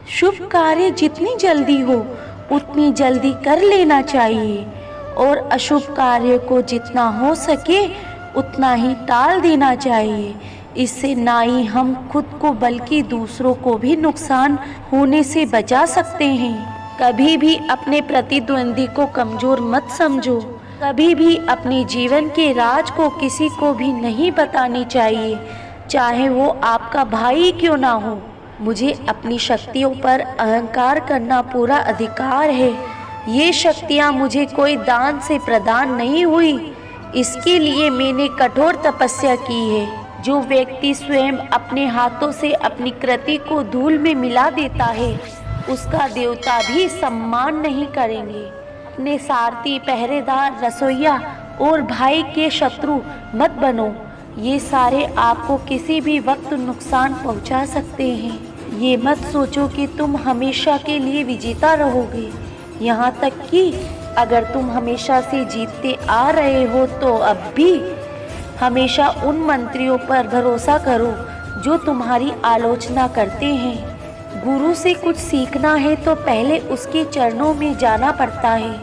शुभ कार्य जितनी जल्दी हो उतनी जल्दी कर लेना चाहिए और अशुभ कार्य को जितना हो सके उतना ही टाल देना चाहिए। इससे ना ही हम खुद को बल्कि दूसरों को भी नुकसान होने से बचा सकते हैं। कभी भी अपने प्रतिद्वंदी को कमजोर मत समझो। कभी भी अपने जीवन के राज को किसी को भी नहीं बतानी चाहिए, चाहे वो आपका भाई क्यों ना हो। मुझे अपनी शक्तियों पर अहंकार करना पूरा अधिकार है। ये शक्तियाँ मुझे कोई दान से प्रदान नहीं हुई, इसके लिए मैंने कठोर तपस्या की है। जो व्यक्ति स्वयं अपने हाथों से अपनी कृति को धूल में मिला देता है, उसका देवता भी सम्मान नहीं करेंगे। अपने सारथी, पहरेदार, रसोइया और भाई के शत्रु मत बनो। ये सारे आपको किसी भी वक्त नुकसान पहुंचा सकते हैं। ये मत सोचो कि तुम हमेशा के लिए विजेता रहोगे। यहाँ तक कि अगर तुम हमेशा से जीतते आ रहे हो तो अब भी हमेशा उन मंत्रियों पर भरोसा करो जो तुम्हारी आलोचना करते हैं। गुरु से कुछ सीखना है तो पहले उसके चरणों में जाना पड़ता है।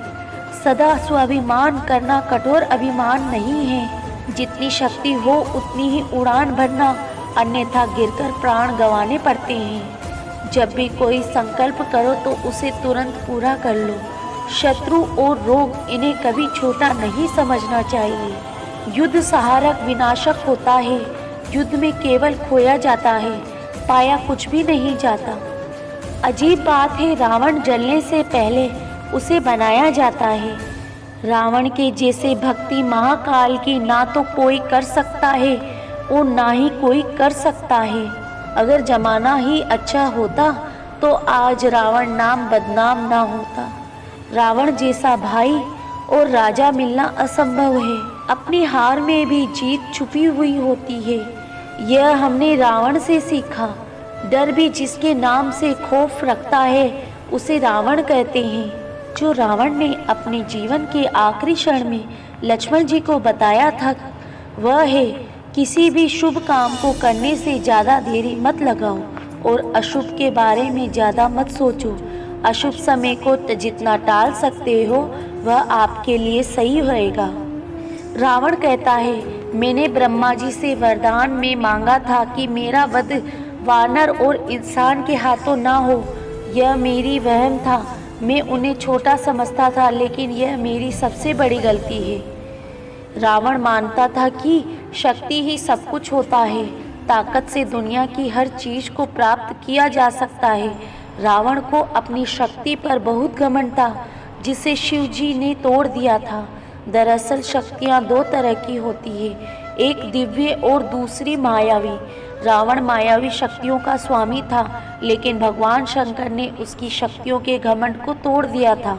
सदा स्वाभिमान करना कठोर अभिमान नहीं है। जितनी शक्ति हो उतनी ही उड़ान भरना, अन्यथा गिरकर प्राण गंवाने पड़ते हैं। जब भी कोई संकल्प करो तो उसे तुरंत पूरा कर लो। शत्रु और रोग, इन्हें कभी छोटा नहीं समझना चाहिए। युद्ध सहारक विनाशक होता है। युद्ध में केवल खोया जाता है, पाया कुछ भी नहीं जाता। अजीब बात है, रावण जलने से पहले उसे बनाया जाता है। रावण के जैसे भक्ति महाकाल की ना तो कोई कर सकता है और ना ही कोई कर सकता है। अगर जमाना ही अच्छा होता तो आज रावण नाम बदनाम ना होता। रावण जैसा भाई और राजा मिलना असंभव है। अपनी हार में भी जीत छुपी हुई होती है। यह हमने रावण से सीखा। डर भी जिसके नाम से खौफ रखता है उसे रावण कहते हैं। जो रावण ने अपने जीवन के आखिरी क्षण में लक्ष्मण जी को बताया था वह है, किसी भी शुभ काम को करने से ज़्यादा देरी मत लगाओ और अशुभ के बारे में ज़्यादा मत सोचो। अशुभ समय को जितना टाल सकते हो वह आपके लिए सही रहेगा। रावण कहता है, मैंने ब्रह्मा जी से वरदान में मांगा था कि मेरा वध वानर और इंसान के हाथों ना हो। यह मेरी वहम था। मैं उन्हें छोटा समझता था, लेकिन यह मेरी सबसे बड़ी गलती है। रावण मानता था कि शक्ति ही सब कुछ होता है। ताकत से दुनिया की हर चीज को प्राप्त किया जा सकता है। रावण को अपनी शक्ति पर बहुत घमंड था, जिसे शिव जी ने तोड़ दिया था। दरअसल शक्तियाँ दो तरह की होती है, एक दिव्य और दूसरी मायावी। रावण मायावी शक्तियों का स्वामी था, लेकिन भगवान शंकर ने उसकी शक्तियों के घमंड को तोड़ दिया था।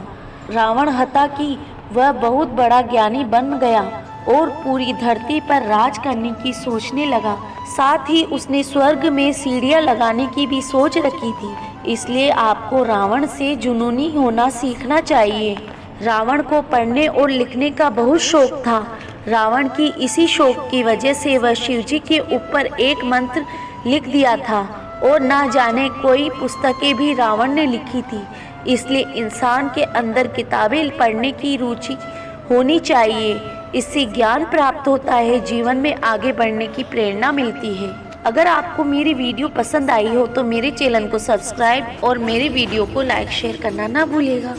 रावण हता कि वह बहुत बड़ा ज्ञानी बन गया और पूरी धरती पर राज करने की सोचने लगा। साथ ही उसने स्वर्ग में सीढ़ियाँ लगाने की भी सोच रखी थी। इसलिए आपको रावण से जुनूनी होना सीखना चाहिए। रावण को पढ़ने और लिखने का बहुत शौक था। रावण की इसी शौक की वजह से वह शिवजी के ऊपर एक मंत्र लिख दिया था और ना जाने कोई पुस्तकें भी रावण ने लिखी थी। इसलिए इंसान के अंदर किताबें पढ़ने की रुचि होनी चाहिए। इससे ज्ञान प्राप्त होता है, जीवन में आगे बढ़ने की प्रेरणा मिलती है। अगर आपको मेरी वीडियो पसंद आई हो तो मेरे चैनल को सब्सक्राइब और मेरे वीडियो को लाइक शेयर करना ना भूलिएगा।